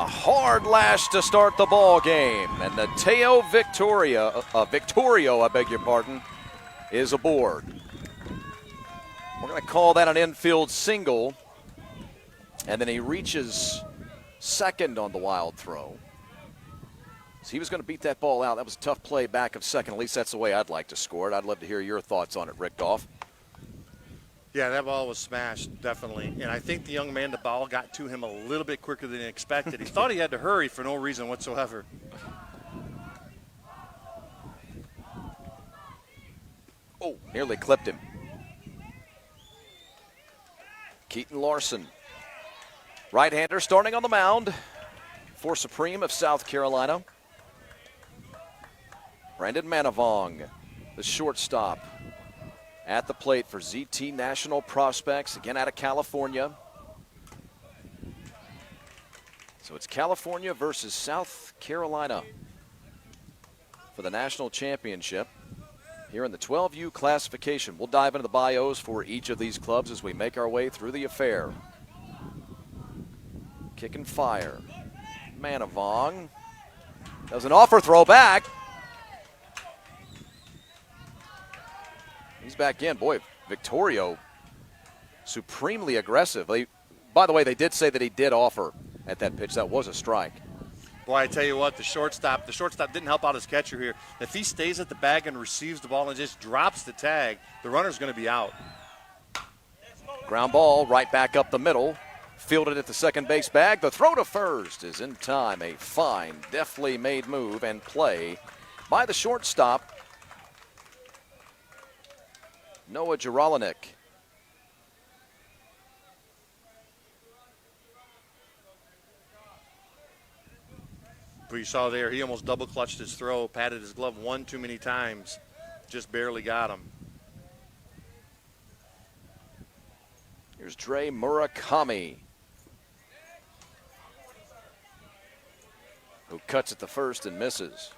A hard lash to start the ball game, and the Teo Victorio, I beg your pardon, is aboard. We're going to call that an infield single, and then he reaches second on the wild throw. So he was going to beat that ball out. That was a tough play back of second. At least that's the way I'd like to score it. I'd love to hear your thoughts on it, Rick Goff. Yeah, that ball was smashed, definitely. And I think the young man, the ball got to him a little bit quicker than expected. He thought he had to hurry for no reason whatsoever. Oh, nearly clipped him. Keaton Larson, right-hander, starting on the mound for Supreme of South Carolina. Brandon Manavong, the shortstop, at the plate for ZT National Prospects, again out of California. So it's California versus South Carolina for the national championship here in the 12U classification. We'll dive into the bios for each of these clubs as we make our way through the affair. Kick and fire. Manavong does an offer throw back. He's back in. Boy, Victorio, supremely aggressive. By the way, they did say that he did offer at that pitch. That was a strike. Boy, I tell you what, the shortstop didn't help out his catcher here. If he stays at the bag and receives the ball and just drops the tag, the runner's going to be out. Ground ball right back up the middle. Fielded at the second base bag. The throw to first is in time. A fine, deftly made move and play by the shortstop, Noah Jarolinik. But you saw there, he almost double clutched his throw, patted his glove one too many times, just barely got him. Here's Dre Murakami, who cuts at the first and misses.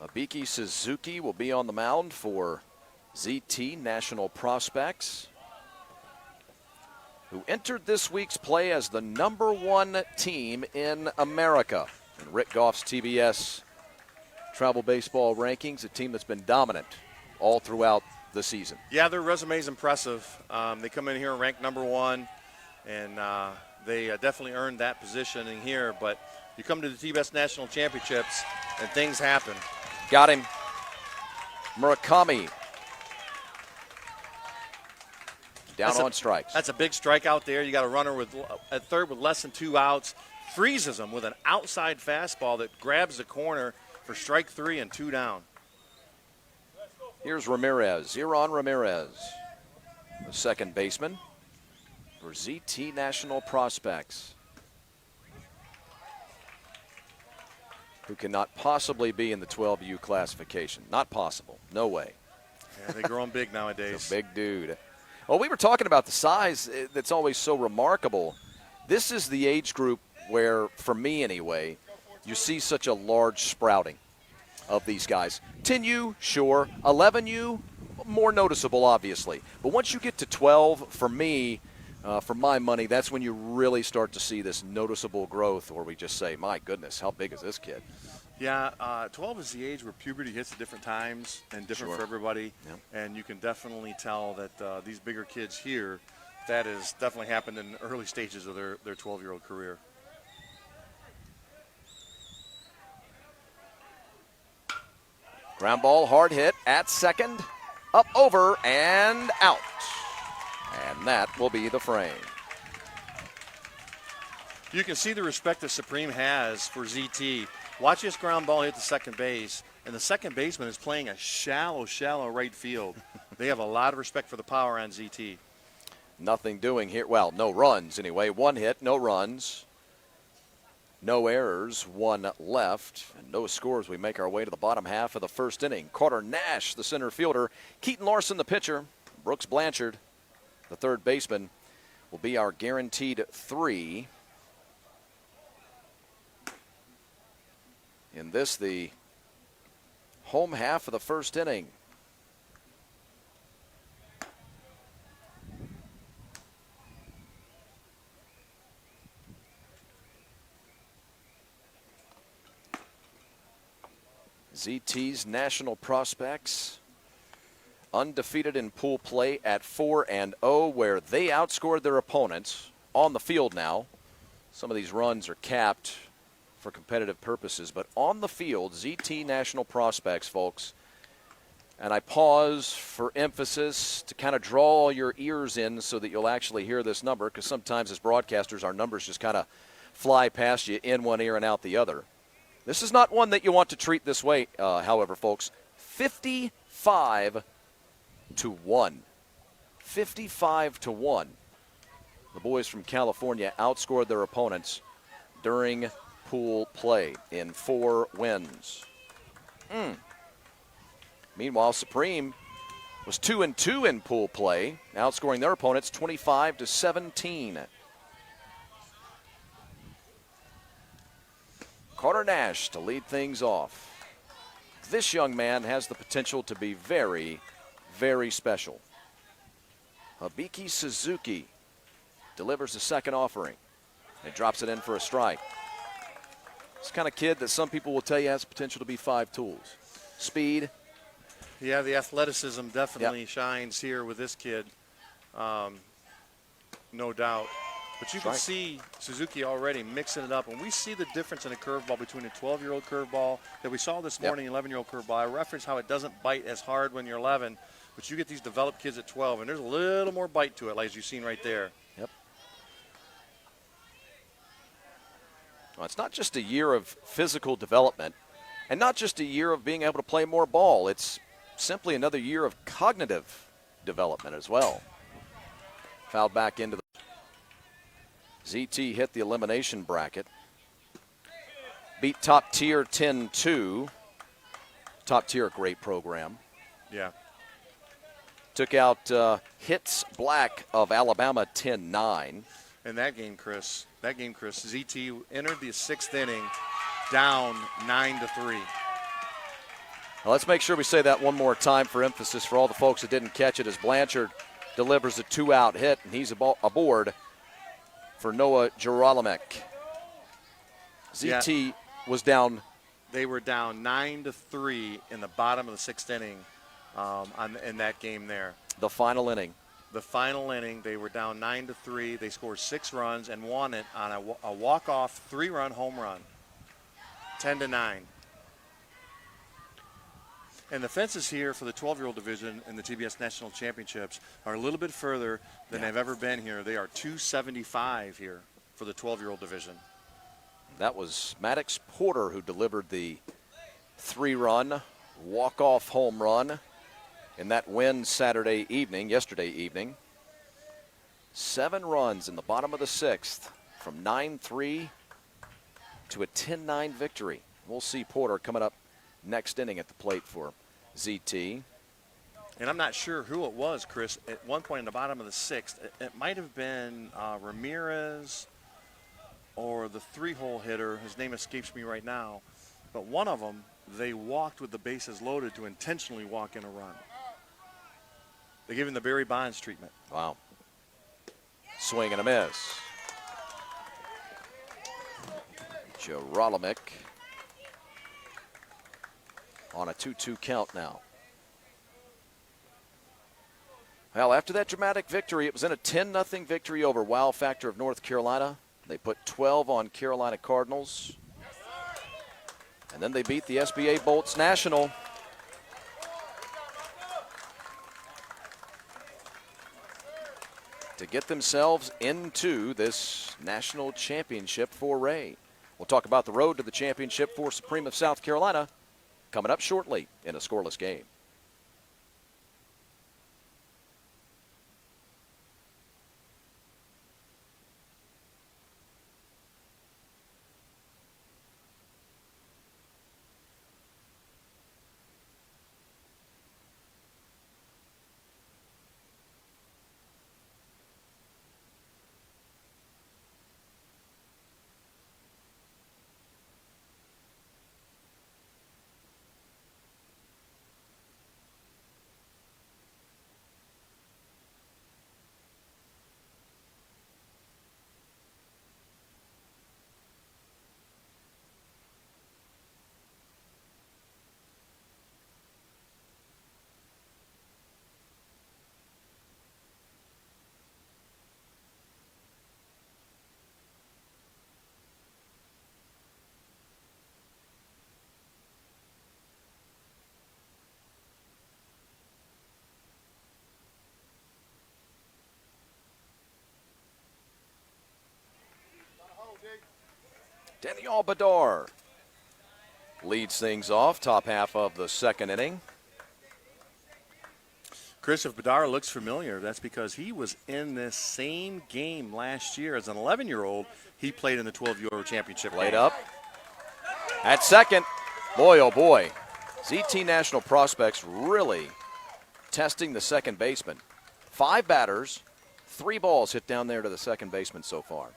Abiki Suzuki will be on the mound for ZT National Prospects, who entered this week's play as the #1 team in America. In Rick Goff's TBS travel baseball rankings, a team that's been dominant all throughout the season. Yeah, their resume is impressive. They come in here and rank #1, and they definitely earned that positioning here. But you come to the TBS National Championships, and things happen. Got him. Murakami down on strikes. That's a big strike out there. You got a runner at third with less than 2 outs. Freezes him with an outside fastball that grabs the corner for strike 3 and 2 down. Here's Ramirez, Iran Ramirez, the second baseman for ZT National Prospects, who cannot possibly be in the 12U classification. Not possible. No way. Yeah, they're growing big nowadays. He's a big dude. Well, we were talking about the size that's always so remarkable. This is the age group where, for me anyway, you see such a large sprouting of these guys. 10U, sure. 11U, more noticeable, obviously. But once you get to 12, for me, for my money, that's when you really start to see this noticeable growth, or we just say, my goodness, how big is this kid? Yeah, 12 is the age where puberty hits at different times and different for everybody. Yep. And you can definitely tell that these bigger kids here, that has definitely happened in the early stages of their 12-year-old career. Ground ball, hard hit at second, up, over, and out. And that will be the frame. You can see the respect that Supreme has for ZT. Watch this ground ball hit the second base, and the second baseman is playing a shallow right field. They have a lot of respect for the power on ZT. Nothing doing here. Well, no runs anyway. 1 hit, no runs. No errors, 1 left, and no scores. We make our way to the bottom half of the first inning. Carter Nash, the center fielder. Keaton Larson, the pitcher. Brooks Blanchard, the third baseman, will be our guaranteed 3. In this, the home half of the first inning. ZT's national prospects undefeated in pool play at 4-0, where they outscored their opponents on the field now. Some of these runs are capped for competitive purposes, but on the field, ZT national prospects, folks. And I pause for emphasis to kind of draw your ears in so that you'll actually hear this number, because sometimes as broadcasters, our numbers just kind of fly past you in one ear and out the other. This is not one that you want to treat this way, however, folks. 55-1. 55-1. The boys from California outscored their opponents during pool play in 4 wins. Meanwhile, Supreme was 2-2 in pool play, outscoring their opponents 25-17. Carter Nash to lead things off. This young man has the potential to be very, very special. Hibiki Suzuki delivers the second offering and drops it in for a strike. It's the kind of kid that some people will tell you has potential to be 5 tools. Speed. Yeah, the athleticism definitely shines here with this kid, no doubt. But you can see Suzuki already mixing it up. And we see the difference in a curveball between a 12-year-old curveball that we saw this morning, 11-year-old curveball. I referenced how it doesn't bite as hard when you're 11, but you get these developed kids at 12, and there's a little more bite to it, like you've seen right there. Yep. Well, it's not just a year of physical development and not just a year of being able to play more ball. It's simply another year of cognitive development as well. Fouled back into the ZT hit the elimination bracket. Beat Top Tier 10-2. Top Tier, great program. Yeah. Took out Hits Black of Alabama 10-9. In that game, Chris, ZT entered the 6th inning down 9-3. Now let's make sure we say that one more time for emphasis for all the folks that didn't catch it, as Blanchard delivers a 2-out hit, and he's aboard for Noah Gerolimek. ZT was down. They were down 9-3 in the bottom of the 6th inning in that game there. The final inning. The final inning, they were down 9-3. They scored 6 runs and won it on a walk-off 3-run home run, 10-9. And the fences here for the 12-year-old division in the TBS National Championships are a little bit further than they've ever been here. They are 275 here for the 12-year-old division. That was Maddox Porter who delivered the 3-run walk-off home run in that win yesterday evening. 7 runs in the bottom of the 6th from 9-3 to a 10-9 victory. We'll see Porter coming up next inning at the plate for ZT. And I'm not sure who it was, Chris. At one point in the bottom of the 6th, it might have been Ramirez or the 3-hole hitter. His name escapes me right now. But one of them, they walked with the bases loaded to intentionally walk in a run. They gave him the Barry Bonds treatment. Wow. Swing and a miss. Gerolimek on a 2-2 count now. Well, after that dramatic victory, it was in a 10-0 victory over Wow Factor of North Carolina. They put 12 on Carolina Cardinals. And then they beat the SBA Bolts National. To get themselves into this national championship foray. We'll talk about the road to the championship for Supreme of South Carolina coming up shortly in a scoreless game. Daniel Bedard leads things off, top half of the second inning. Chris, if Bedard looks familiar, that's because he was in this same game last year as an 11-year-old. He played in the 12U championship. Laid up. At second, boy, oh boy, ZT National Prospects really testing the second baseman. 5 batters, 3 balls hit down there to the second baseman so far.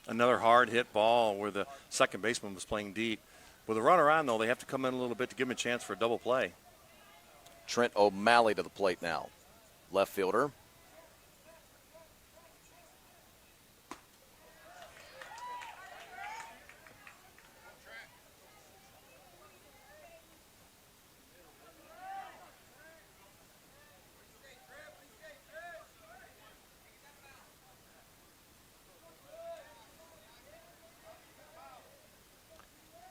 Another hard hit ball where the second baseman was playing deep. With a runner on, though, they have to come in a little bit to give him a chance for a double play. Trent O'Malley to the plate now. Left fielder.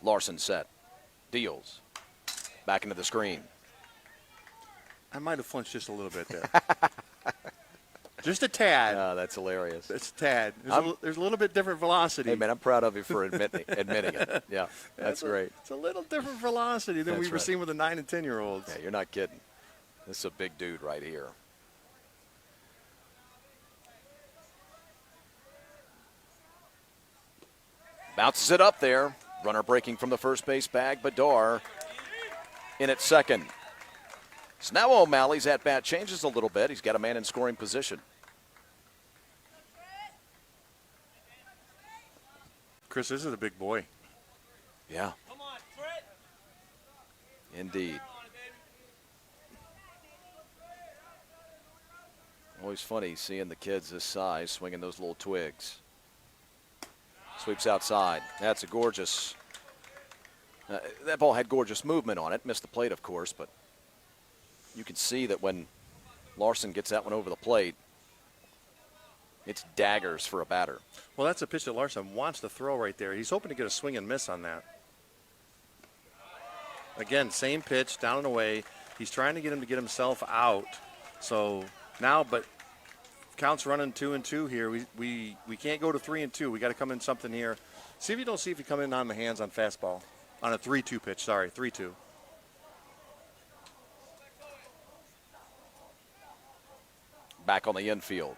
Larson set. Deals. Back into the screen. I might have flinched just a little bit there. Just a tad. Oh, that's hilarious. It's a tad. There's a little bit different velocity. Hey, man, I'm proud of you for admitting it. Yeah, that's great. It's a little different velocity than we were seeing with the 9 and 10-year-olds. Yeah, you're not kidding. This is a big dude right here. Bounces it up there. Runner breaking from the first base bag. Bedard in at second. So now O'Malley's at-bat changes a little bit. He's got a man in scoring position. Chris, this is a big boy. Yeah. Indeed. Always funny seeing the kids this size swinging those little twigs. Sweeps outside. That's a gorgeous. That ball had gorgeous movement on it. Missed the plate, of course, but you can see that when Larson gets that one over the plate, it's daggers for a batter. Well, that's a pitch that Larson wants to throw right there. He's hoping to get a swing and miss on that. Again, same pitch, down and away. He's trying to get him to get himself out. So now, but count's running 2-2 here. We can't go to 3-2. We got to come in something here. See if you come in on the hands on fastball. On a 3-2 pitch, 3-2. Back on the infield.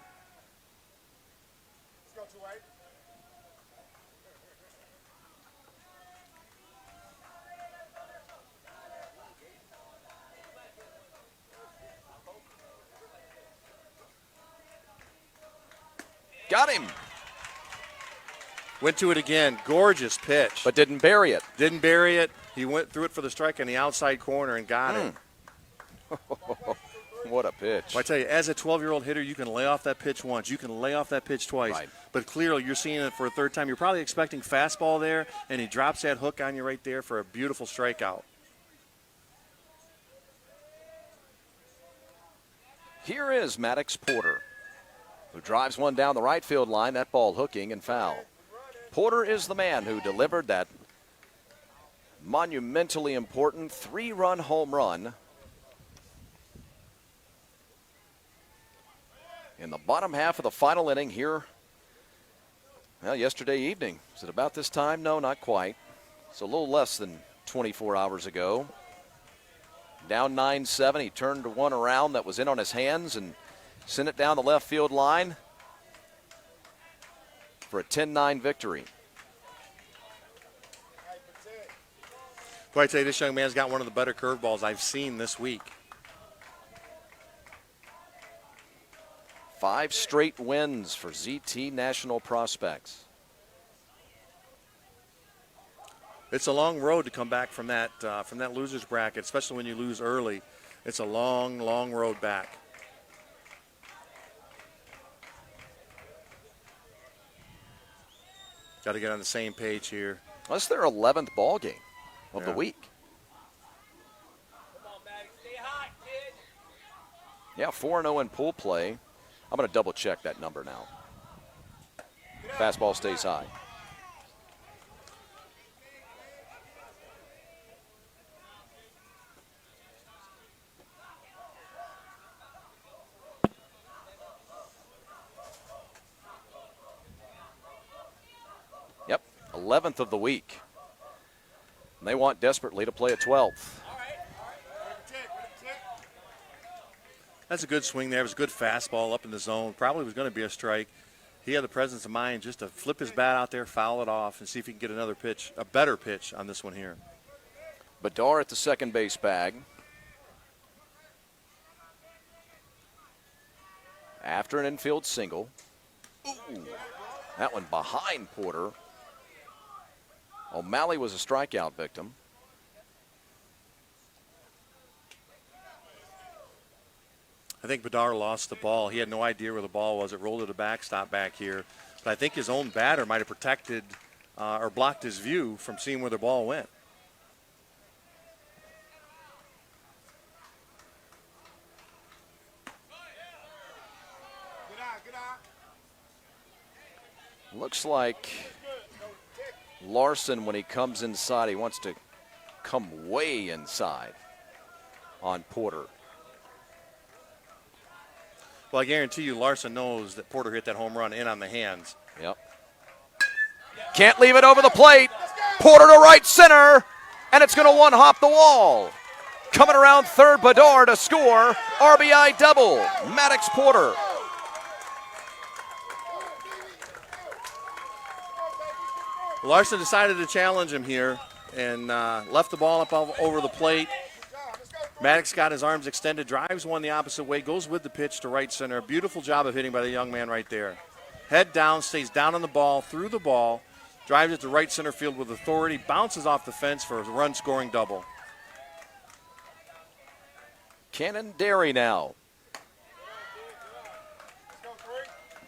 Got him. Went to it again. Gorgeous pitch. But didn't bury it. Didn't bury it. He went through it for the strike on the outside corner and got it. What a pitch. Well, I tell you, as a 12-year-old hitter, you can lay off that pitch once. You can lay off that pitch twice. Right. But clearly, you're seeing it for a third time. You're probably expecting fastball there, and he drops that hook on you right there for a beautiful strikeout. Here is Maddox Porter, who drives one down the right field line. That ball hooking and foul. Porter is the man who delivered that monumentally important 3-run home run in the bottom half of the final inning here. Well, yesterday evening. Was it about this time? No, not quite. It's a little less than 24 hours ago. Down 9-7. He turned one around that was in on his hands and sent it down the left field line for a 10-9 victory. Boy, I tell you, this young man's got one of the better curveballs I've seen this week. 5 straight wins for ZT National Prospects. It's a long road to come back from that loser's bracket, especially when you lose early. It's a long, long road back. Got to get on the same page here. Well, that's their 11th ball game of the week. Come on, Maddie. Stay hot, kid. Yeah, 4-0 in pool play. I'm going to double check that number now. Fastball stays high. 11th of the week. And they want desperately to play a 12th. That's a good swing there. It was a good fastball up in the zone. Probably was going to be a strike. He had the presence of mind just to flip his bat out there, foul it off, and see if he can get another pitch, a better pitch on this one here. Bedard at the second base bag. After an infield single. Ooh, that one behind Porter. O'Malley was a strikeout victim. I think Bedard lost the ball. He had no idea where the ball was. It rolled to the backstop back here. But I think his own batter might have protected or blocked his view from seeing where the ball went. Looks like Larson, when he comes inside, he wants to come way inside on Porter. Well, I guarantee you Larson knows that Porter hit that home run in on the hands. Yep. Can't leave it over the plate. Porter to right center, and it's going to one-hop the wall. Coming around third, Bedard to score. RBI double. Maddox Porter. Larson decided to challenge him here and left the ball up over the plate. Maddox got his arms extended, drives one the opposite way, goes with the pitch to right center. Beautiful job of hitting by the young man right there. Head down, stays down on the ball, through the ball, drives it to right center field with authority, bounces off the fence for a run-scoring double. Cannon Derry now.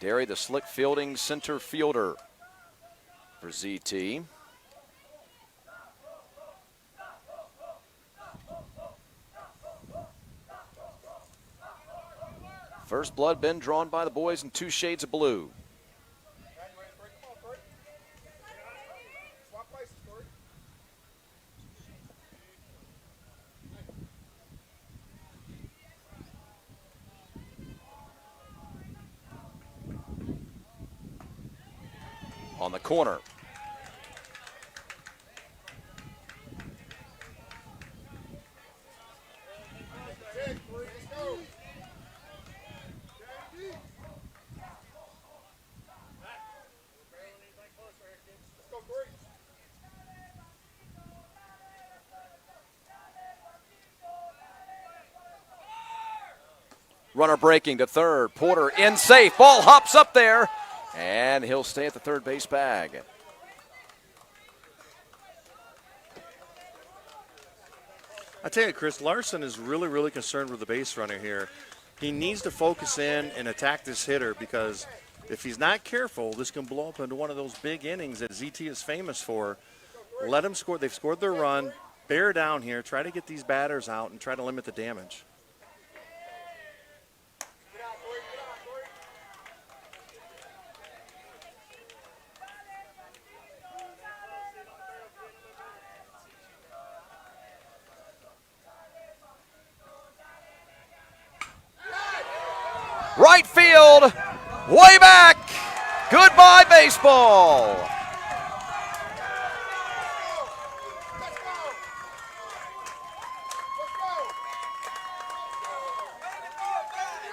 Derry, the slick fielding center fielder for ZT. First blood been drawn by the boys in two shades of blue. On the corner. Runner breaking to third. Porter in safe. Ball hops up there, and he'll stay at the third base bag. I tell you, Chris, Larson is really, really concerned with the base runner here. He needs to focus in and attack this hitter because if he's not careful, this can blow up into one of those big innings that ZT is famous for. Let him score. They've scored their run. Bear down here. Try to get these batters out and try to limit the damage. Right field, way back. Goodbye, baseball.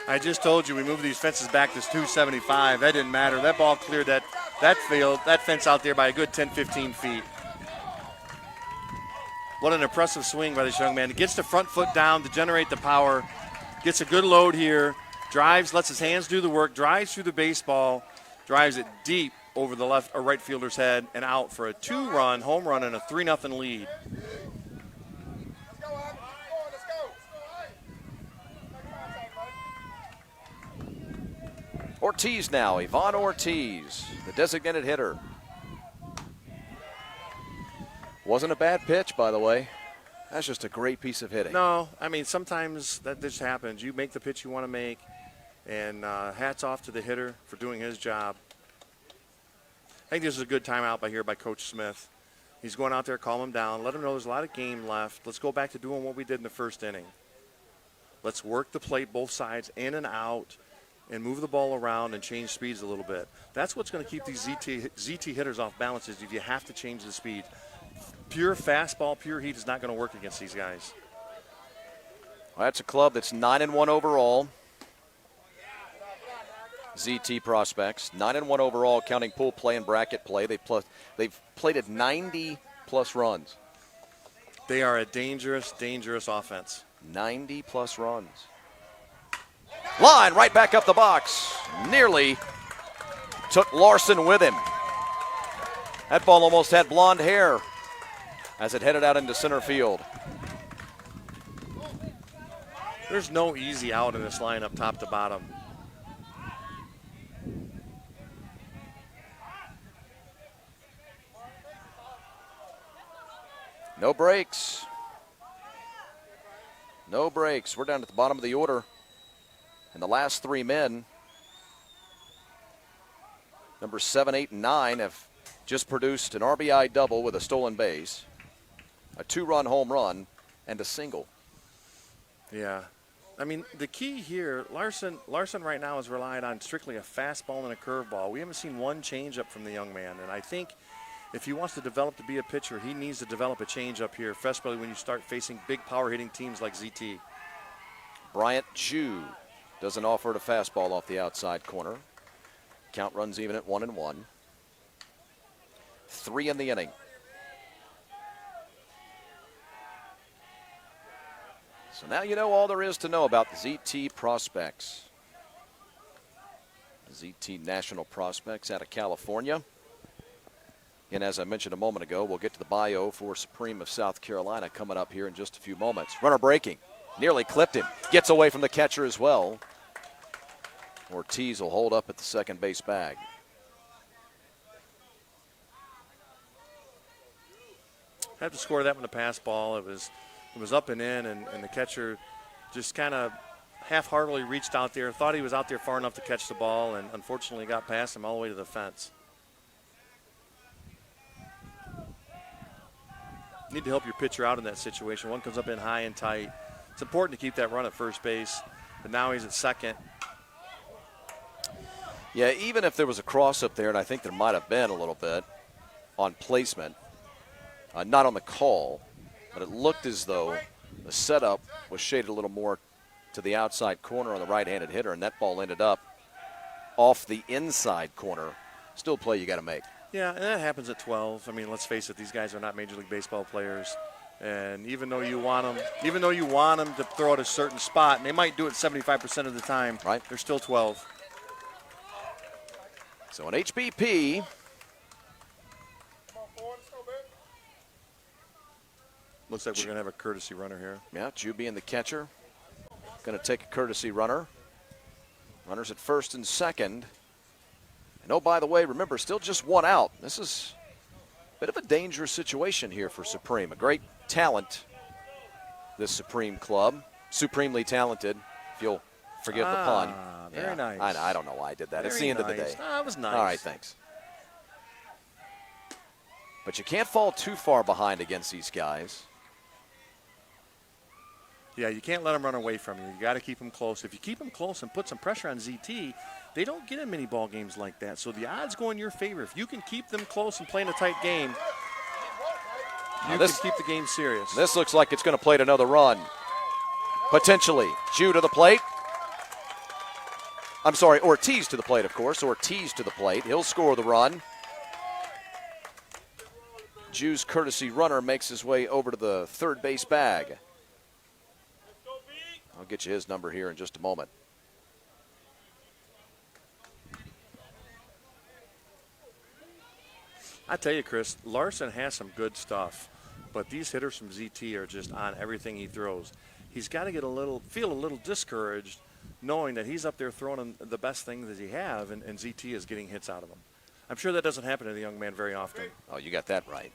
I just told you we moved these fences back to 275. That didn't matter. That ball cleared that fence out there by a good 10, 15 feet. What an impressive swing by this young man. He gets the front foot down to generate the power, gets a good load here, drives, lets his hands do the work, drives through the baseball, drives it deep over the left or right fielder's head and out for a 2-run home run and a 3-0 lead. Ortiz now, Ivan Ortiz, the designated hitter. Wasn't a bad pitch, by the way. That's just a great piece of hitting. No, I mean, sometimes that just happens. You make the pitch you want to make, and hats off to the hitter for doing his job. I think this is a good timeout by Coach Smith. He's going out there, calm him down, let him know there's a lot of game left. Let's go back to doing what we did in the first inning. Let's work the plate both sides, in and out. and move the ball around and change speeds a little bit. That's what's going to keep these ZT hitters off balance is if you have to change the speed. Pure fastball, pure heat is not going to work against these guys. Well, that's a club that's 9-1 overall. ZT Prospects, 9-1 overall, counting pool play and bracket play. They've played at 90-plus runs. They are a dangerous, dangerous offense. 90-plus runs. Line right back up the box. Nearly took Larson with him. That ball almost had blonde hair as it headed out into center field. There's no easy out in this lineup, top to bottom. No breaks. No breaks. We're down at the bottom of the order. And the last three men, numbers 7, 8, and 9, have just produced an RBI double with a stolen base, a 2-run home run, and a single. Yeah. I mean, the key here, Larson right now is relied on strictly a fastball and a curveball. We haven't seen one changeup from the young man, and I think if he wants to develop to be a pitcher, he needs to develop a changeup here, especially when you start facing big power-hitting teams like ZT. Bryant Jew doesn't offer it a fastball off the outside corner. Count runs even at 1-1. 3 in the inning. So now you know all there is to know about the ZT Prospects. The ZT National Prospects out of California. And as I mentioned a moment ago, we'll get to the bio for Supreme of South Carolina coming up here in just a few moments. Runner breaking. Nearly clipped him. Gets away from the catcher as well. Ortiz will hold up at the second base bag. Had to score that one a pass ball. It was up and in, and the catcher just kind of half-heartedly reached out there, thought he was out there far enough to catch the ball, and unfortunately got past him all the way to the fence. Need to help your pitcher out in that situation. One comes up in high and tight. It's important to keep that run at first base, but now he's at second. Yeah, even if there was a cross up there, and I think there might have been a little bit on placement, not on the call, but it looked as though the setup was shaded a little more to the outside corner on the right-handed hitter, and that ball ended up off the inside corner. Still play you got to make. Yeah, and that happens at 12. I mean, let's face it; these guys are not Major League Baseball players, and even though you want them to throw at a certain spot, and they might do it 75% of the time, right? They're still 12. So an HBP. Looks like we're going to have a courtesy runner here. Yeah, Jew being the catcher. Going to take a courtesy runner. Runners at first and second. And oh, by the way, remember, still just one out. This is a bit of a dangerous situation here for Supreme. A great talent, this Supreme club. Supremely talented, if you'll forgive the pun. Very nice. I don't know why I did that. It's the end of the day. That was nice. All right, thanks. But you can't fall too far behind against these guys. Yeah, you can't let them run away from you. You got to keep them close. If you keep them close and put some pressure on ZT, they don't get in many ball games like that. So the odds go in your favor. If you can keep them close and play in a tight game, you can keep the game serious. This looks like it's going to plate another run. Potentially. Jew to the plate. I'm sorry, Ortiz to the plate, of course. Ortiz to the plate. He'll score the run. Jew's courtesy runner makes his way over to the third base bag. I'll get you his number here in just a moment. I tell you, Chris, Larson has some good stuff, but these hitters from ZT are just on everything he throws. He's got to feel a little discouraged knowing that he's up there throwing the best things that he have, and ZT is getting hits out of him. I'm sure that doesn't happen to the young man very often. Oh, you got that right.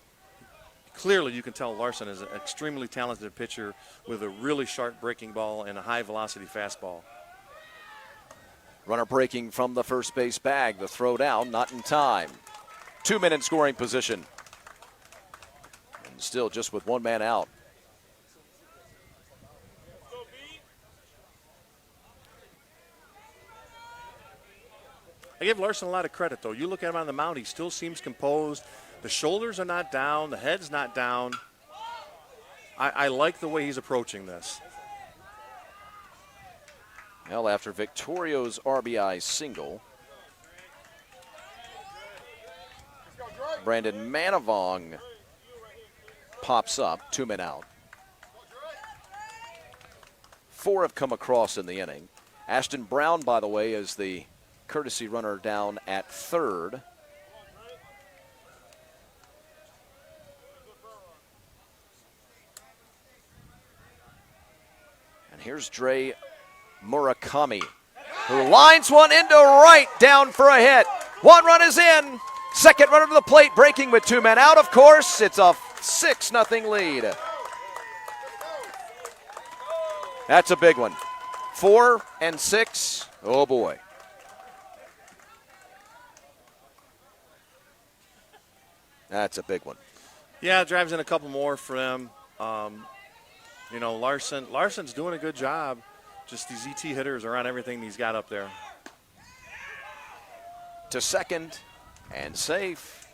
Clearly, you can tell Larson is an extremely talented pitcher with a really sharp breaking ball and a high-velocity fastball. Runner breaking from the first base bag. The throw down, not in time. 2 men in scoring position. And still just with one man out. I give Larson a lot of credit, though. You look at him on the mound, he still seems composed. The shoulders are not down. The head's not down. I like the way he's approaching this. Well, after Victorio's RBI single, Brandon Manavong pops up, 2 men out. 4 have come across in the inning. Ashton Brown, by the way, is the courtesy runner down at third. And here's Dre Murakami, who lines one into right, down for a hit. 1 run is in. Second runner to the plate, breaking with 2 men out, of course. It's a 6-0 lead. That's a big one. 4 and 6. Oh, boy. That's a big one. Yeah, drives in a couple more for them. Larson's doing a good job. Just these ET hitters are on everything he's got up there. To second and safe.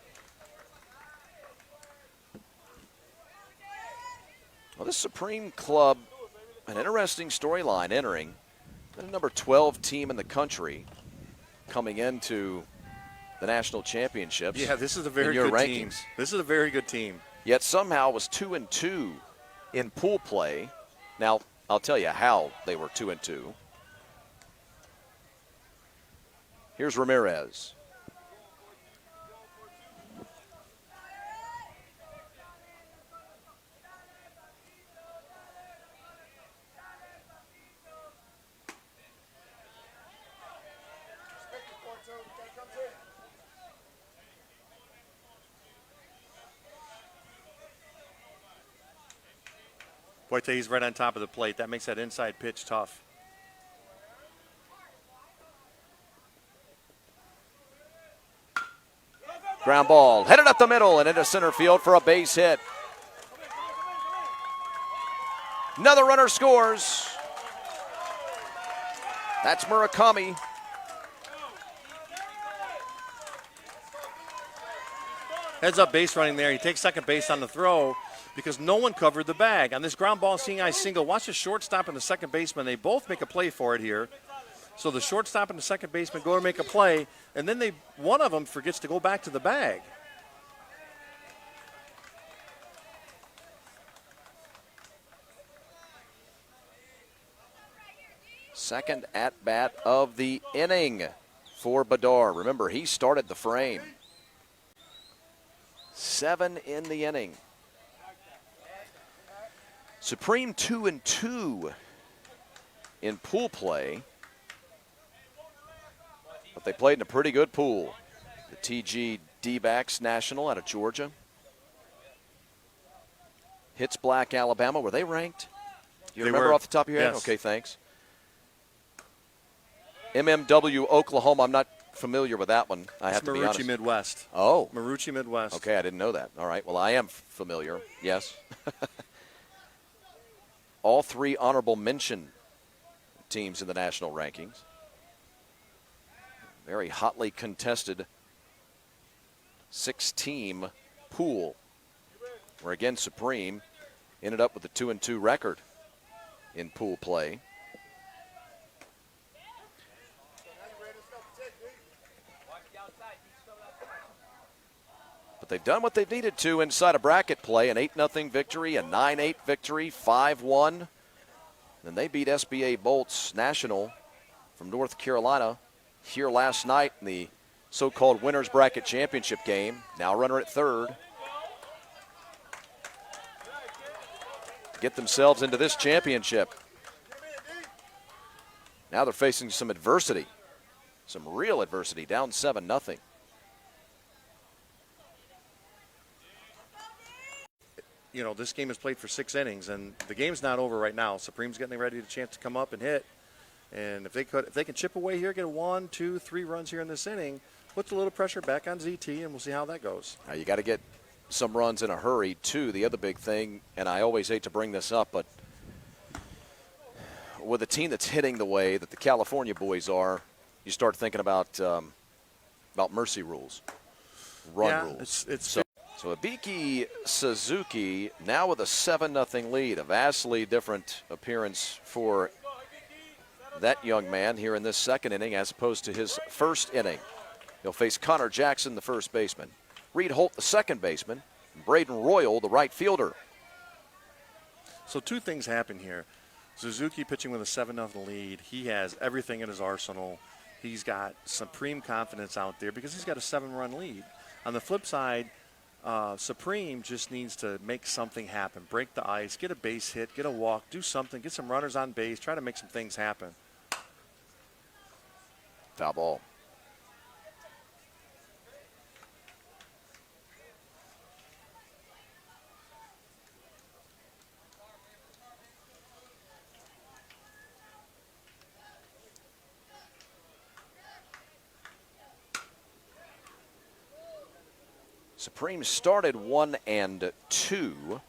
Well, this Supreme Club, an interesting storyline entering. The number 12 team in the country coming into the national championships. Yeah, this is a very good team. This is a very good team. Yet somehow was 2-2 in pool play. Now, I'll tell you how they were 2-2. Here's Ramirez. Boy, I tell you, he's right on top of the plate. That makes that inside pitch tough. Ground ball, headed up the middle and into center field for a base hit. Another runner scores. That's Murakami. Heads up base running there. He takes second base on the throw because no one covered the bag. On this ground ball seeing eye single, watch the shortstop and the second baseman. They both make a play for it here. So the shortstop and the second baseman go to make a play, and then one of them forgets to go back to the bag. Second at bat of the inning for Bedard. Remember, he started the frame. 7 in the inning. Supreme 2-2 in pool play. But they played in a pretty good pool. The TG D-backs National out of Georgia. Hits Black Alabama. Were they ranked? Do you remember off the top of your head? Yes. Okay, thanks. MMW Oklahoma. I'm not familiar with that one. I have to be honest. Marucci Midwest. Oh. Marucci Midwest. Okay, I didn't know that. All right. Well, I am familiar. Yes. All 3 honorable mention teams in the national rankings. Very hotly contested 6-team pool, where again Supreme ended up with a 2-2 record in pool play. But they've done what they've needed to inside a bracket play, an 8-0 victory, a 9-8 victory, 5-1. Then they beat SBA Bolts National from North Carolina here last night in the so-called Winners Bracket Championship game. Now runner at third. Get themselves into this championship. Now they're facing some adversity, some real adversity, down 7-0. You know, this game is played for 6 innings, and the game's not over right now. Supreme's getting ready to chance to come up and hit. And if they can chip away here, get 1, 2, 3 runs here in this inning, puts a little pressure back on ZT, and we'll see how that goes. Now you got to get some runs in a hurry, too. The other big thing, and I always hate to bring this up, but with a team that's hitting the way that the California boys are, you start thinking about about mercy rules, run Yeah, rules. it's so Abiki Suzuki now with a 7-0 lead. A vastly different appearance for that young man here in this second inning as opposed to his first inning. He'll face Connor Jackson, the first baseman, Reed Holt, the second baseman, and Braden Royal, the right fielder. So two things happen here. Suzuki pitching with a 7-0 lead. He has everything in his arsenal. He's got supreme confidence out there because he's got a 7-run lead. On the flip side, Supreme just needs to make something happen, break the ice, get a base hit, get a walk, do something, get some runners on base, try to make some things happen. Foul ball. Supreme started 1-2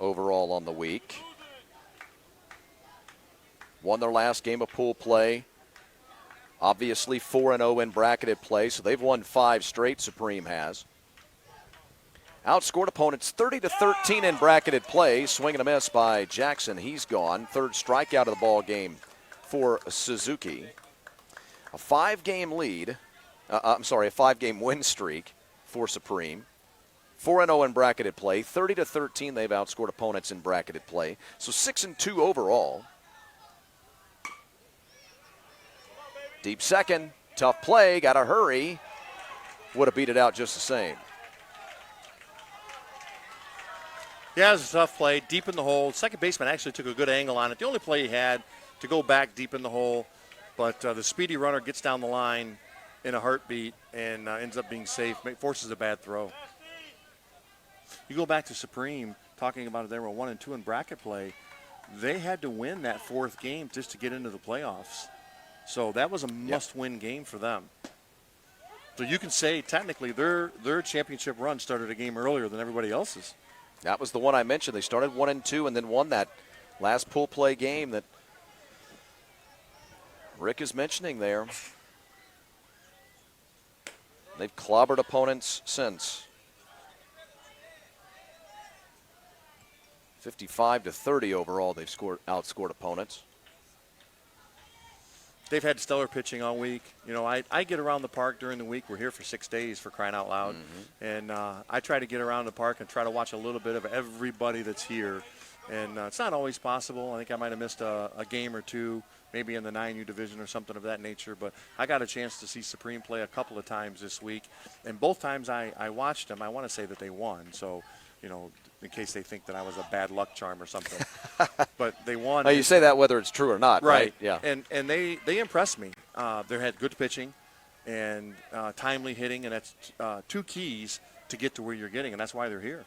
overall on the week. Won their last game of pool play. Obviously 4-0 in bracketed play, so they've won 5 straight, Supreme has. Outscored opponents 30-13 in bracketed play. Swing and a miss by Jackson. He's gone. Third strikeout of the ball game for Suzuki. A 5-game lead. A 5-game win streak for Supreme. 4-0 in bracketed play. 30-13 they've outscored opponents in bracketed play. So 6-2 overall. Deep second. Tough play. Got to hurry. Would have beat it out just the same. Yeah, it was a tough play. Deep in the hole. Second baseman actually took a good angle on it. The only play he had to go back deep in the hole. But the speedy runner gets down the line in a heartbeat and ends up being safe, forces a bad throw. You go back to Supreme, talking about it, they were 1-2 in bracket play. They had to win that 4th game just to get into the playoffs. So that was a must-win game for them. So you can say technically their championship run started a game earlier than everybody else's. That was the one I mentioned. They started 1-2 and then won that last pool play game that Rick is mentioning there. They've clobbered opponents since. 55-30 overall, they've outscored opponents. They've had stellar pitching all week. You know, I get around the park during the week. We're here for 6 days, for crying out loud. Mm-hmm. And I try to get around the park and try to watch a little bit of everybody that's here. And it's not always possible. I think I might have missed a game or two, maybe in the 9U division or something of that nature. But I got a chance to see Supreme play a couple of times this week. And both times I watched them, I want to say that they won. So, you know, in case they think that I was a bad luck charm or something. But they won. Now you say that whether it's true or not, right? Yeah. And they impressed me. They had good pitching and timely hitting, and that's 2 keys to get to where you're getting, and that's why they're here.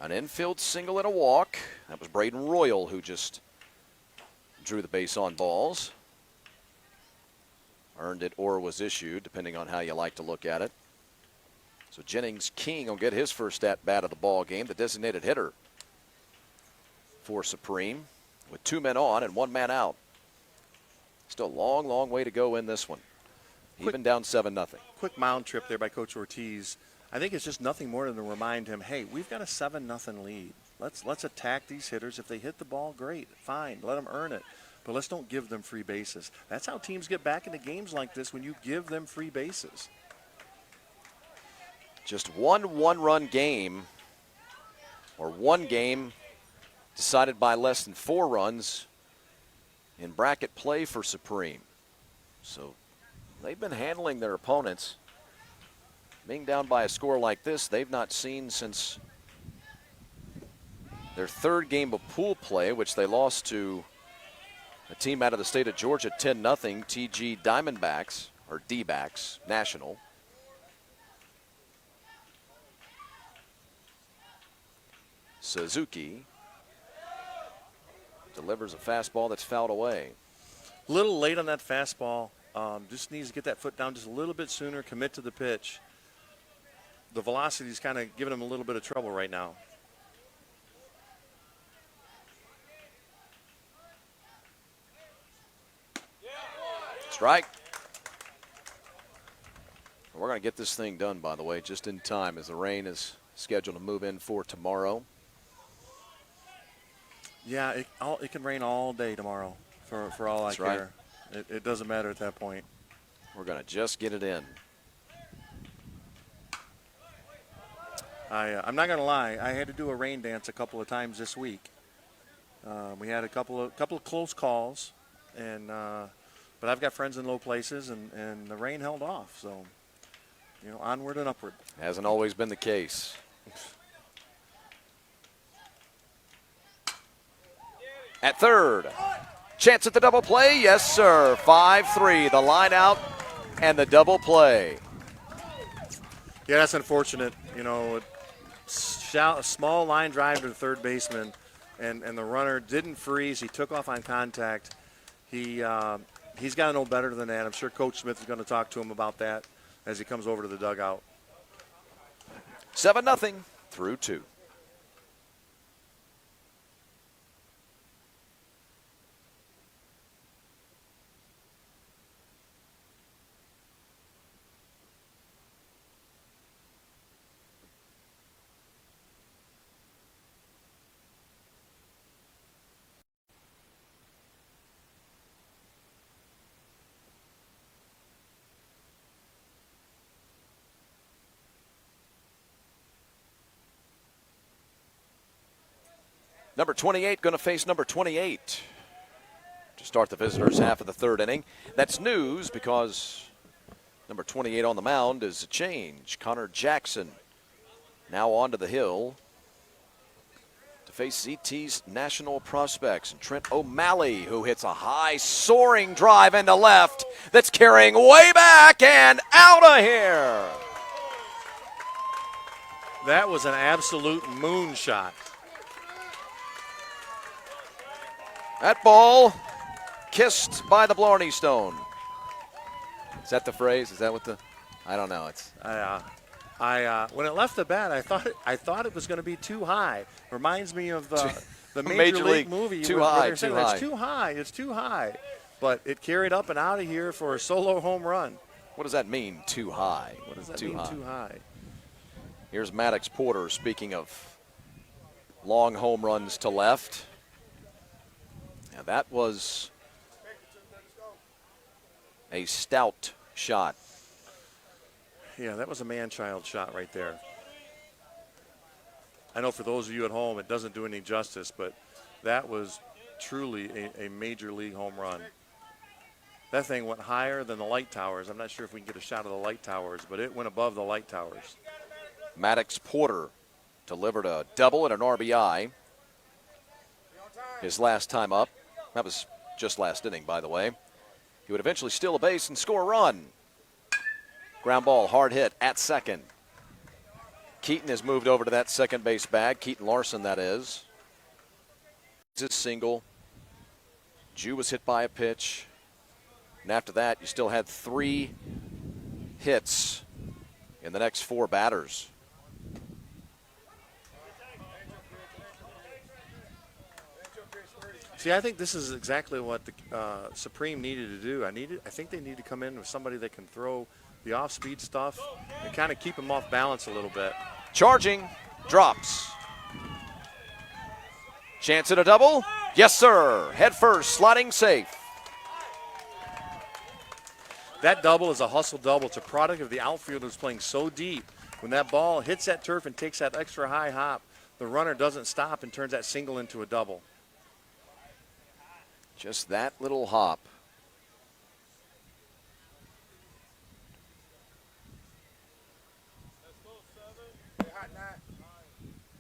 An infield single and a walk. That was Braden Royal who just drew the base on balls. Earned it or was issued, depending on how you like to look at it. So Jennings King will get his first at-bat of the ball game, the designated hitter for Supreme, with 2 men on and 1 man out. Still a long, long way to go in this one. Even down 7-0. Quick mound trip there by Coach Ortiz. I think it's just nothing more than to remind him, hey, we've got a 7-0 lead. Let's attack these hitters. If they hit the ball, great, fine, let them earn it. But let's don't give them free bases. That's how teams get back into games like this, when you give them free bases. Just one-run game, or one game decided by less than 4 runs in bracket play for Supreme. So they've been handling their opponents. Being down by a score like this, they've not seen since their 3rd game of pool play, which they lost to a team out of the state of Georgia, 10-0, TG Diamondbacks, or D-backs, National. Suzuki delivers a fastball that's fouled away. A little late on that fastball. Just needs to get that foot down just a little bit sooner, commit to the pitch. The velocity is kind of giving him a little bit of trouble right now. Strike. We're going to get this thing done, by the way, just in time as the rain is scheduled to move in for tomorrow. Yeah, it can rain all day tomorrow for all That's I care. It doesn't matter at that point. We're going to just get it in. I'm not going to lie. I had to do a rain dance a couple of times this week. We had a couple of close calls, and but I've got friends in low places, and the rain held off. So, onward and upward. Hasn't always been the case. At third, chance at the double play. Yes, sir. 5-3. The line out and the double play. Yeah, that's unfortunate. A small line drive to the third baseman, and the runner didn't freeze. He took off on contact. He's got to know better than that. I'm sure Coach Smith is going to talk to him about that as he comes over to the dugout. 7-0 through 2. Number 28 going to face number 28 to start the visitors' half of the third inning. That's news because number 28 on the mound is a change. Connor Jackson now onto the hill to face ZT's national prospects. And Trent O'Malley, who hits a high soaring drive into left that's carrying way back and out of here. That was an absolute moonshot. That ball kissed by the Blarney Stone. Is that the phrase? Is that what the? I don't know. It's. When it left the bat, I thought it was going to be too high. Reminds me of the Major League movie. Too high. Too high. It's too high. It's too high. But it carried up and out of here for a solo home run. What does that mean? Too high. What does that mean? Too high. Here's Maddox Porter. Speaking of long home runs to left. Now that was a stout shot. Yeah, that was a man-child shot right there. I know for those of you at home, it doesn't do any justice, but that was truly a major league home run. That thing went higher than the light towers. I'm not sure if we can get a shot of the light towers, but it went above the light towers. Maddox Porter delivered a double and an RBI his last time up. That was just last inning, by the way. He would eventually steal a base and score a run. Ground ball, hard hit at second. Keaton has moved over to that second base bag. Keaton Larson, that is. It's a single. Jew was hit by a pitch. And after that, you still had 3 hits in the next 4 batters. See, I think this is exactly what the Supreme needed to do. I think they need to come in with somebody that can throw the off-speed stuff and kind of keep them off balance a little bit. Charging, drops. Chance at a double? Yes, sir. Head first, sliding safe. That double is a hustle double. It's a product of the outfielders playing so deep. When that ball hits that turf and takes that extra high hop, the runner doesn't stop and turns that single into a double. Just that little hop.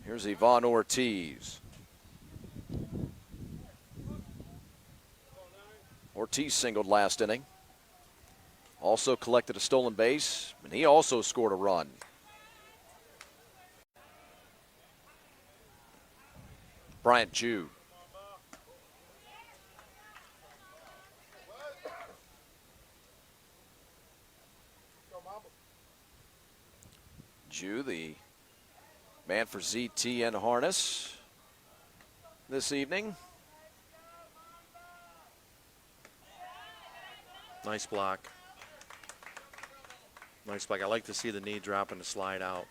Here's Ivan Ortiz. Ortiz singled last inning. Also collected a stolen base, and he also scored a run. Bryant Jew. Jew, the man for ZT and Harness this evening. Nice block. Nice spike. I like to see the knee drop and the slide out.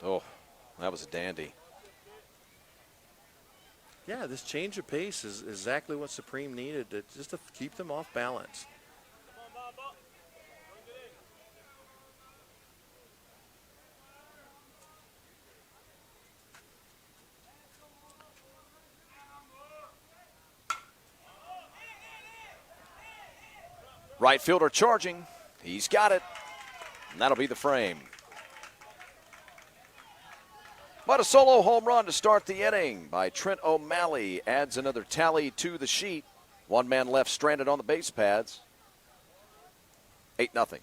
Oh, that was a dandy. Yeah, this change of pace is exactly what Supreme needed just to keep them off balance. Right fielder charging. He's got it. And that'll be the frame. But a solo home run to start the inning by Trent O'Malley adds another tally to the sheet. One man left stranded on the base pads. 8-0.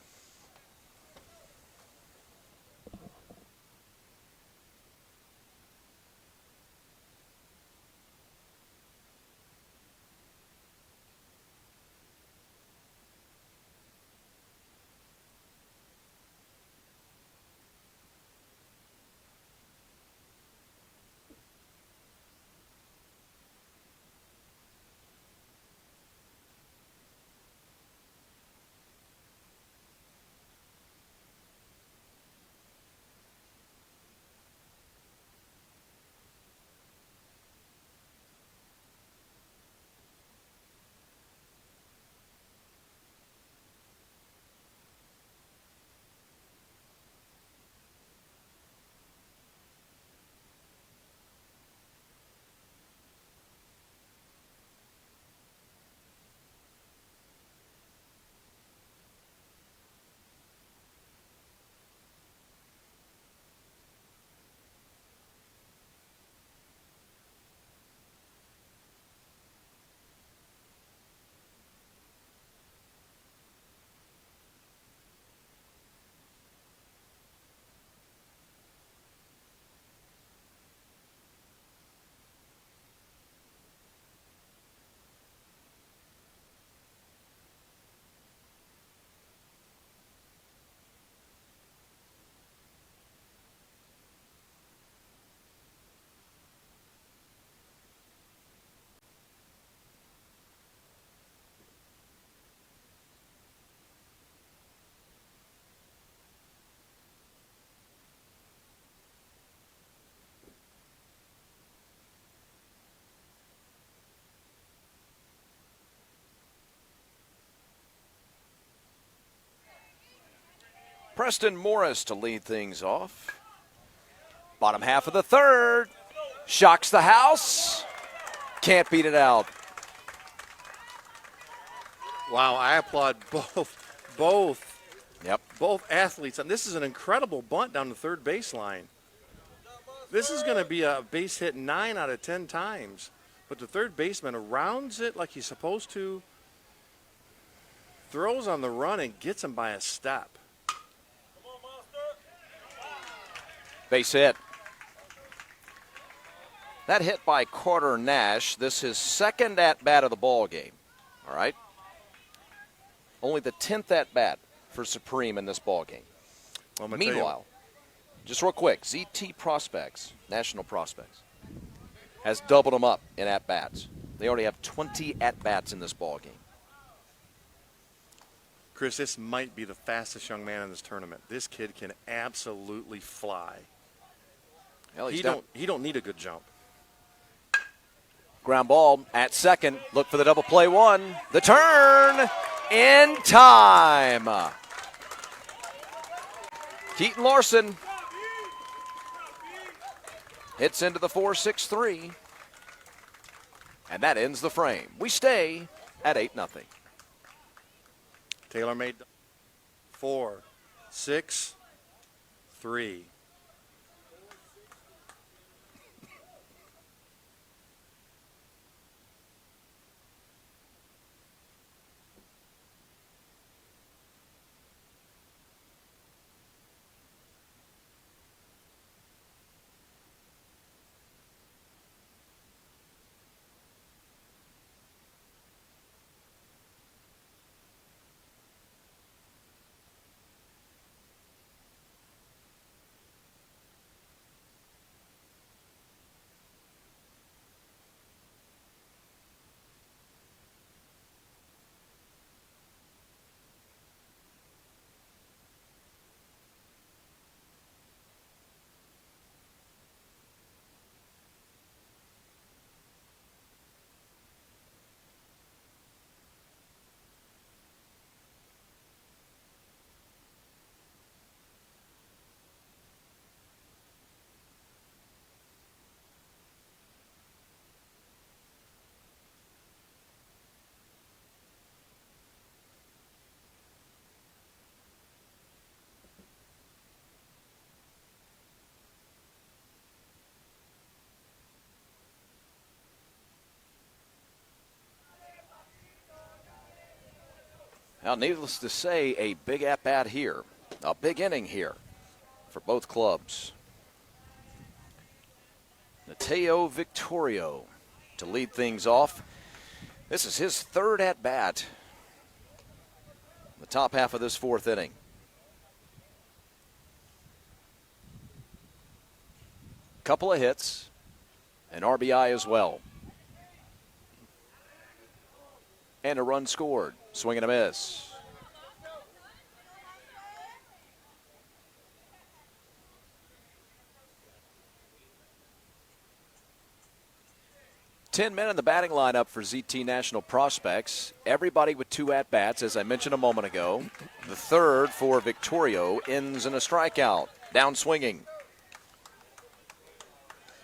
Preston Morris to lead things off. Bottom half of the third. Shocks the house. Can't beat it out. Wow, I applaud both Yep. athletes. And this is an incredible bunt down the third baseline. This is going to be a base hit 9 out of 10 times. But the third baseman rounds it like he's supposed to, throws on the run and gets him by a step. Base hit. That hit by Carter Nash. This is second at-bat of the ball game. All right? Only the 10th at-bat for Supreme in this ball game. Meanwhile, just real quick, ZT Prospects, National Prospects, has doubled them up in at-bats. They already have 20 at-bats in this ball game. Chris, this might be the fastest young man in this tournament. This kid can absolutely fly. Hell, He don't need a good jump. Ground ball at second. Look for the double play one. The turn in time. Keaton Larson hits into the 4-6-3. And that ends the frame. We stay at 8-0. Taylor made 4, 6, 3. Now, needless to say, a big at-bat here, a big inning here for both clubs. Mateo Victorio to lead things off. This is his third at-bat, the top half of this fourth inning. Couple of hits, an RBI as well. And a run scored. Swing and a miss. Ten men in the batting lineup for ZT National Prospects. Everybody with 2 at-bats, as I mentioned a moment ago. The third for Victorio ends in a strikeout. Down swinging.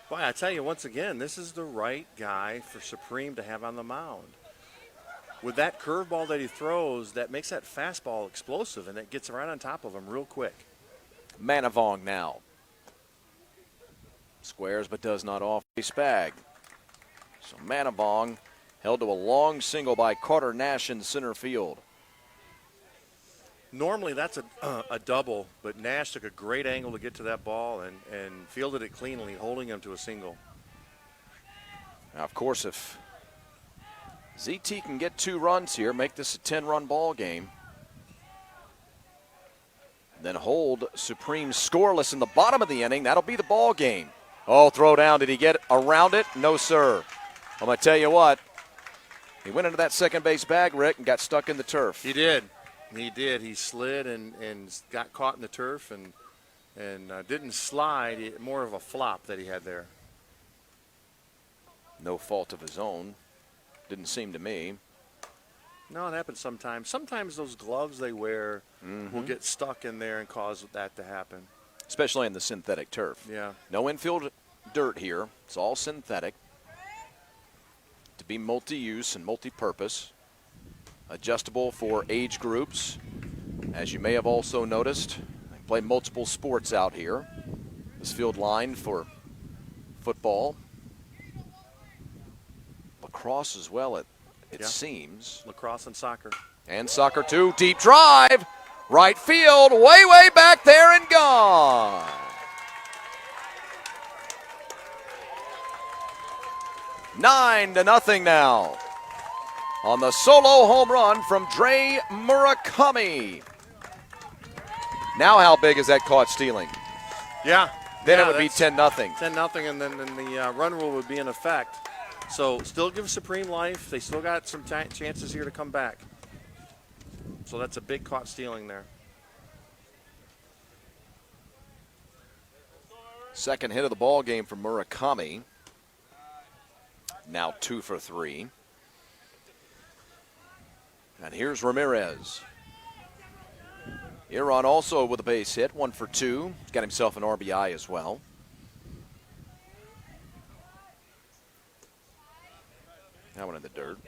Boy, I tell you, once again, this is the right guy for Supreme to have on the mound. With that curveball that he throws, that makes that fastball explosive, and it gets right on top of him real quick. Manavong now. Squares but does not off a spag. So Manavong held to a long single by Carter Nash in center field. Normally that's a double, but Nash took a great angle to get to that ball and fielded it cleanly, holding him to a single. Now, of course, if ZT can get 2 runs here, make this a 10-run ball game, then hold Supreme scoreless in the bottom of the inning, that'll be the ball game. Oh, throw down. Did he get around it? No, sir. I'm going to tell you what, he went into that second base bag, Rick, and got stuck in the turf. He did. He did. He slid and got caught in the turf and didn't slide. More of a flop that he had there. No fault of his own. Didn't seem to me. No, it happens sometimes. Sometimes those gloves they wear will get stuck in there and cause that to happen. Especially in the synthetic turf. Yeah. No infield dirt here. It's all synthetic. To be multi-use and multi-purpose. Adjustable for age groups. As you may have also noticed, they play multiple sports out here. This field lined for football. Lacrosse as well, it seems. Lacrosse and soccer. And soccer too. Deep drive. Right field. Way, way back there and gone. Nine to nothing now. On the solo home run from Dre Murakami. Now how big is that caught stealing? Yeah. Then it would be 10-0. 10-0, and then the run rule would be in effect. So still give Supreme life. They still got some chances here to come back. So that's a big caught stealing there. Second hit of the ball game for Murakami. Now 2 for 3. And here's Ramirez. Iran also with a base hit, 1 for 2. He's got himself an RBI as well. That one in the dirt.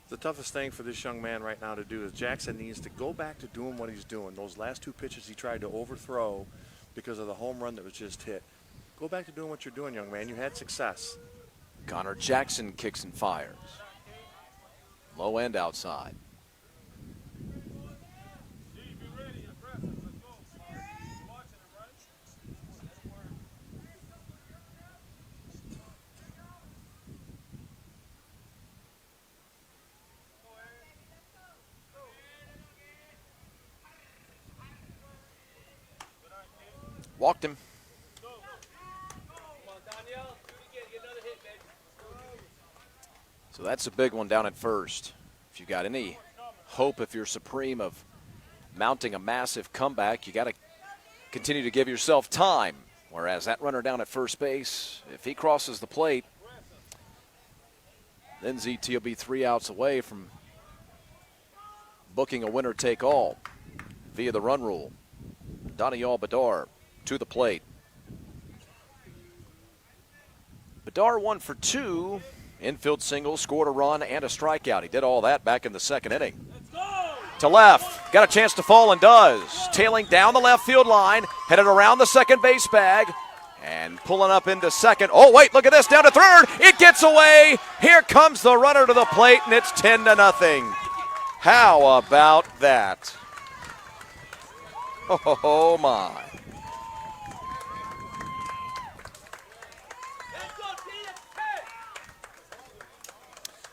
The toughest thing for this young man right now to do is Jackson needs to go back to doing what he's doing. Those last 2 pitches he tried to overthrow because of the home run that was just hit. Go back to doing what you're doing, young man. You had success. Connor Jackson kicks and fires. Low end outside. Walked him. So that's a big one down at first. If you got any hope, if you're Supreme, of mounting a massive comeback, you got to continue to give yourself time. Whereas that runner down at first base, if he crosses the plate, then ZT will be 3 outs away from booking a winner-take-all via the run rule. Daniel Badar to the plate. Badar 1 for 2. Infield single, scored a run and a strikeout. He did all that back in the second inning. To left, got a chance to fall and does. Tailing down the left field line, headed around the second base bag, and pulling up into second. Oh, wait, look at this, down to third. It gets away. Here comes the runner to the plate, and it's 10-0. How about that? Oh, my.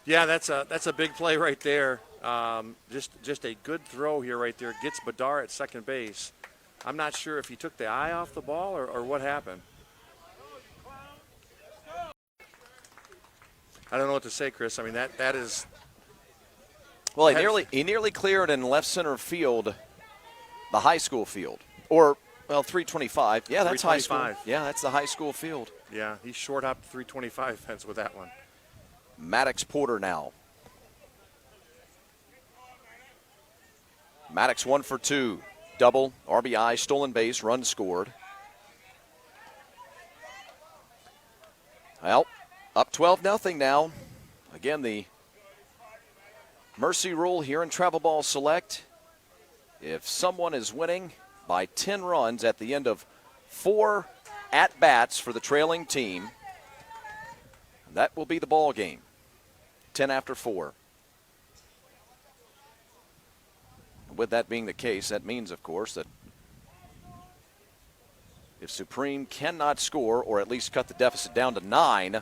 Yeah, that's a big play right there. Just a good throw here right there. Gets Badar at second base. I'm not sure if he took the eye off the ball or what happened. I don't know what to say, Chris. I mean, that is. Well, he nearly cleared in left center field, the high school field. Or, well, 325. Yeah, that's high school. Yeah, that's the high school field. Yeah, he short hopped 325 fence with that one. Maddox Porter now. Maddox 1 for 2. Double, RBI, stolen base, run scored. Well, up 12-0 now. Again, the mercy rule here in Travel Ball Select. If someone is winning by 10 runs at the end of 4 at-bats for the trailing team, that will be the ball game. 10 after 4. With that being the case, that means, of course, that if Supreme cannot score or at least cut the deficit down to 9 in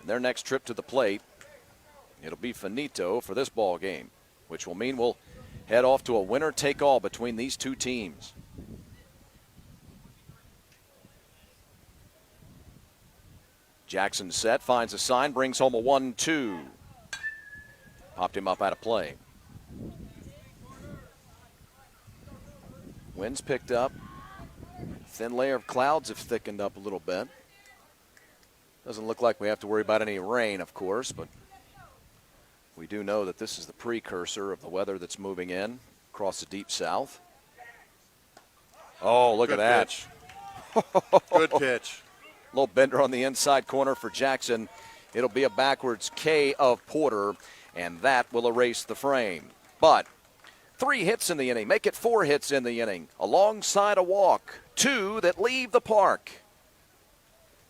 their next trip to the plate, it'll be finito for this ball game, which will mean we'll head off to a winner-take-all between these two teams. Jackson set, finds a sign, brings home a 1-2. Popped him up out of play. Wind's picked up. Thin layer of clouds have thickened up a little bit. Doesn't look like we have to worry about any rain, of course, but we do know that this is the precursor of the weather that's moving in across the deep south. Oh, look at that. Good pitch. Little bender on the inside corner for Jackson. It'll be a backwards K of Porter, and that will erase the frame. But 3 hits in the inning. Make it 4 hits in the inning. Alongside a walk. 2 that leave the park.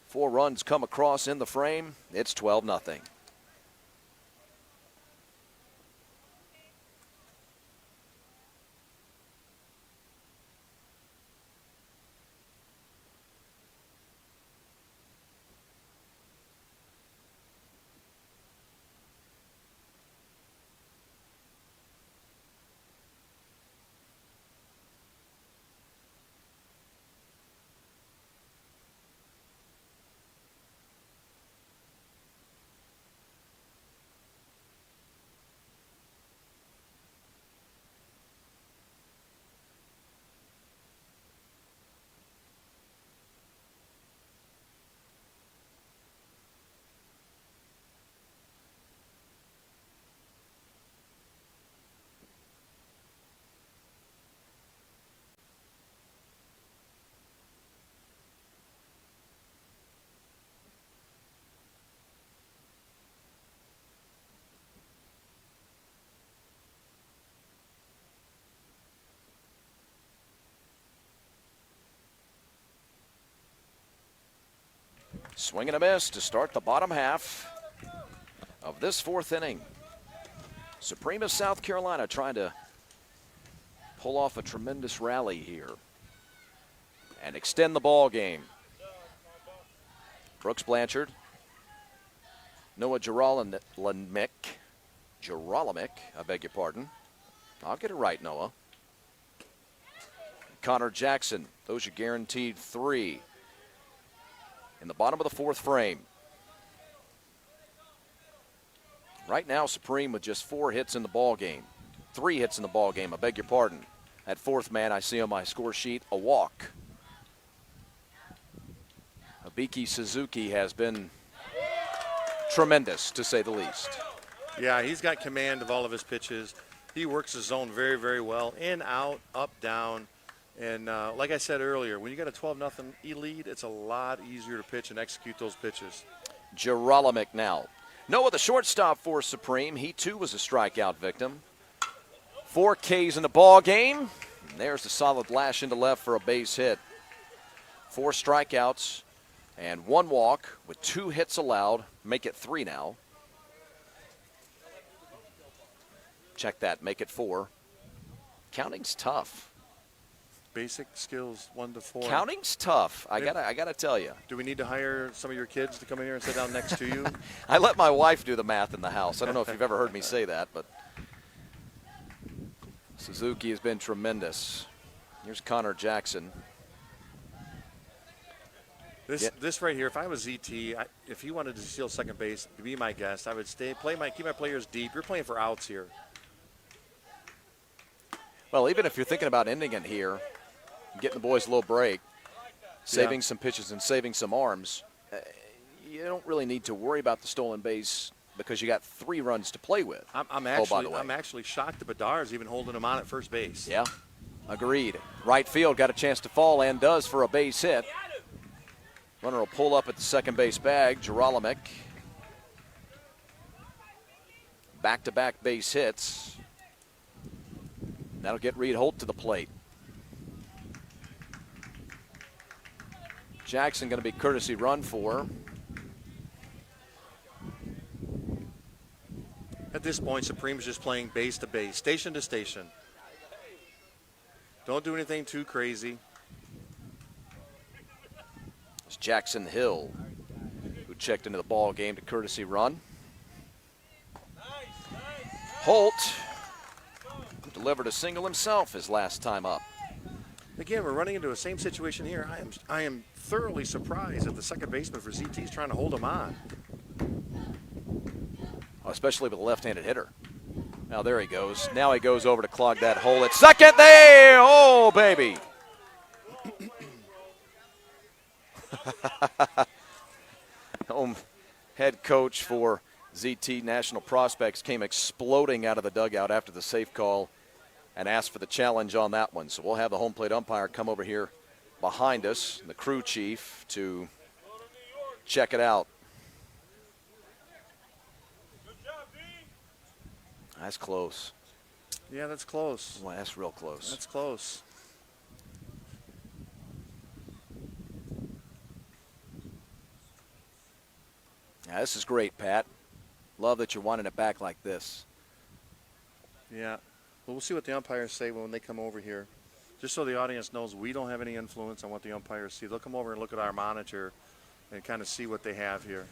4 runs come across in the frame. It's 12-0. Swing and a miss to start the bottom half of this 4th inning. Supreme of South Carolina trying to pull off a tremendous rally here and extend the ball game. Brooks Blanchard, Noah Geralamick, I beg your pardon. I'll get it right, Noah. Connor Jackson, those are guaranteed 3. In the bottom of the 4th frame. Right now, Supreme with just 4 hits in the ball game. 3 hits in the ball game, I beg your pardon. That 4th man I see on my score sheet, a walk. Abiki Suzuki has been tremendous, to say the least. Yeah, he's got command of all of his pitches. He works his zone very, very well. In, out, up, down. And like I said earlier, when you got a 12-0 lead, it's a lot easier to pitch and execute those pitches. Geralamick now. Noah, the shortstop for Supreme. He, too, was a strikeout victim. 4 Ks in the ball game. And there's the solid lash into left for a base hit. 4 strikeouts And 1 walk with 2 hits allowed. Make it 3 now. Check that. Make it 4. Counting's tough. Basic skills 1 to 4. Counting's tough. I gotta tell you. Do we need to hire some of your kids to come in here and sit down next to you? I let my wife do the math in the house. I don't know if you've ever heard me say that, but Suzuki has been tremendous. Here's Connor Jackson. This right here, if I was ZT, if he wanted to steal second base, be my guest, I would keep my players deep. You're playing for outs here. Well, even if you're thinking about ending it here, getting the boys a little break, saving some pitches and saving some arms, you don't really need to worry about the stolen base because you got 3 runs to play with. I'm actually shocked that Bedard is even holding him on at first base. Yeah, agreed. Right field got a chance to fall and does for a base hit. Runner will pull up at the second base bag. Gerolimic. Back-to-back base hits. That'll get Reed Holt to the plate. Jackson going to be courtesy run for. At this point, Supreme's just playing base to base, station to station. Don't do anything too crazy. It's Jackson Hill, who checked into the ball game to courtesy run. Holt delivered a single himself his last time up. Again, we're running into the same situation here. I am thoroughly surprised that the second baseman for ZT is trying to hold him on. Especially with a left-handed hitter. Now there he goes. Now he goes over to clog that hole at second. There, oh baby. Home head coach for ZT National Prospects came exploding out of the dugout after the safe call and asked for the challenge on that one. So we'll have the home plate umpire come over here behind us, the crew chief, to check it out. That's close. Yeah, that's close. Well, that's real close. That's close. Yeah, this is great, Pat. Love that you're winding it back like this. Yeah. Well, we'll see what the umpires say when they come over here. Just so the audience knows, we don't have any influence on what the umpires see. They'll come over and look at our monitor and kind of see what they have here.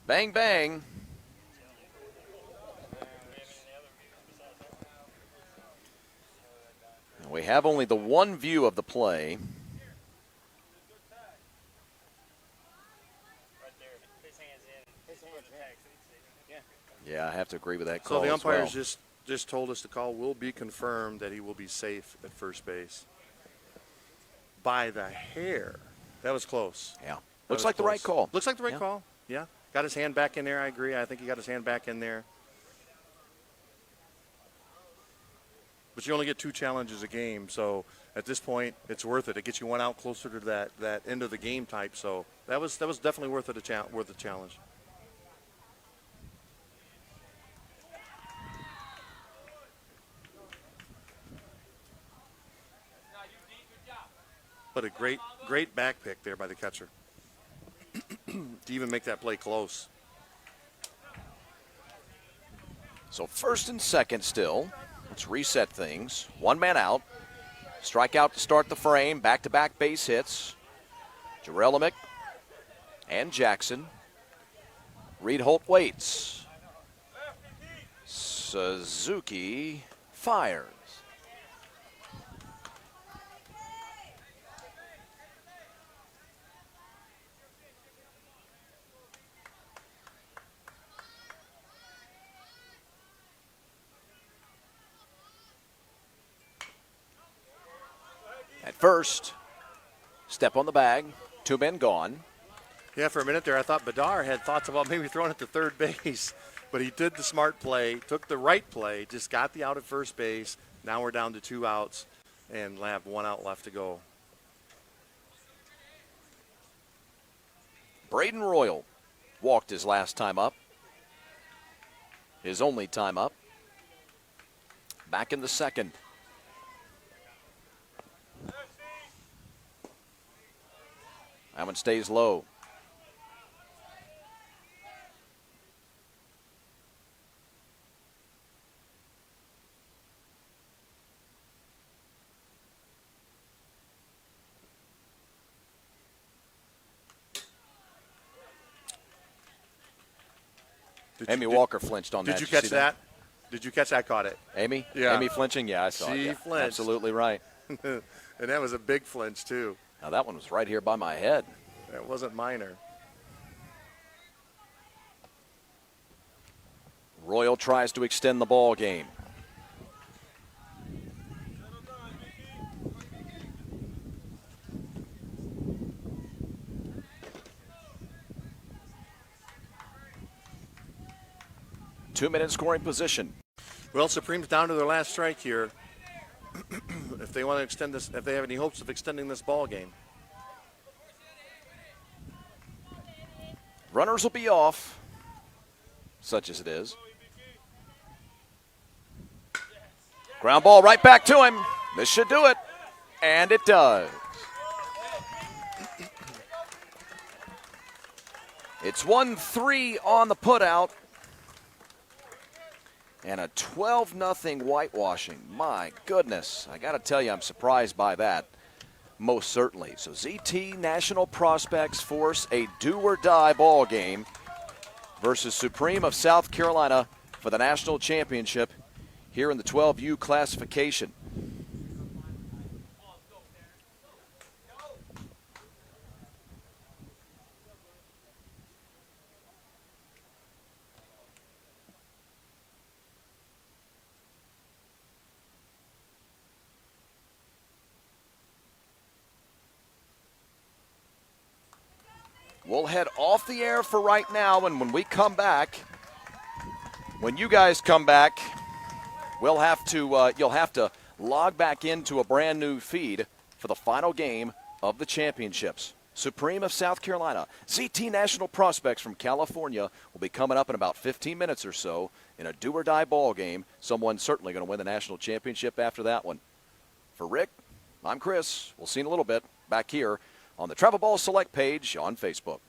Bang, bang. We have only the one view of the play. Yeah, I have to agree with that call. So the umpires as well. just told us the call will be confirmed that he will be safe at first base. By the hair. That was close. Yeah. Looks like the right call. Looks like the right call. Yeah. Got his hand back in there, I agree. I think he got his hand back in there. But you only get 2 challenges a game, so at this point, it's worth it. It gets you 1 out closer to that end of the game type. So that was definitely worth the challenge. But a great back pick there by the catcher to even make that play close. So first and second still. Let's reset things. 1 man out. Strikeout to start the frame. Back-to-back base hits. Gerolimic and Jackson. Reed Holt waits. Suzuki fires. At first, step on the bag, 2 men gone. Yeah, for a minute there, I thought Bedard had thoughts about maybe throwing it to third base, but he did the smart play, took the right play, just got the out at first base. Now we're down to 2 outs and have 1 out left to go. Braden Royal walked his last time up. His only time up. Back in the second. That one stays low. Amy Walker flinched on that. Did you catch that? Did you catch that? Caught it. Amy? Yeah. Amy flinching? Yeah, I saw it. She Yeah, flinched. absolutely right. And that was a big flinch, too. Now, that one was right here by my head. That wasn't minor. Royal tries to extend the ball game. Two-minute scoring position. Well, Supreme's down to their last strike here. If they want to extend this, if they have any hopes of extending this ball game. Runners will be off, such as it is. Ground ball right back to him. This should do it. And it does. It's 1-3 on the putout. And a 12-0 whitewashing. My goodness. I got to tell you, I'm surprised by that. Most certainly. So ZT National Prospects force a do-or-die ball game versus Supreme of South Carolina for the national championship here in the 12U classification. We'll head off the air for right now, and when we come back, when you guys come back, we'll have to you'll have to log back into a brand new feed for the final game of the championships. Supreme of South Carolina, ZT National Prospects from California will be coming up in about 15 minutes or so in a do-or-die ball game. Someone's certainly going to win the national championship after that one. For Rick, I'm Chris. We'll see you in a little bit back here on the Travel Ball Select page on Facebook.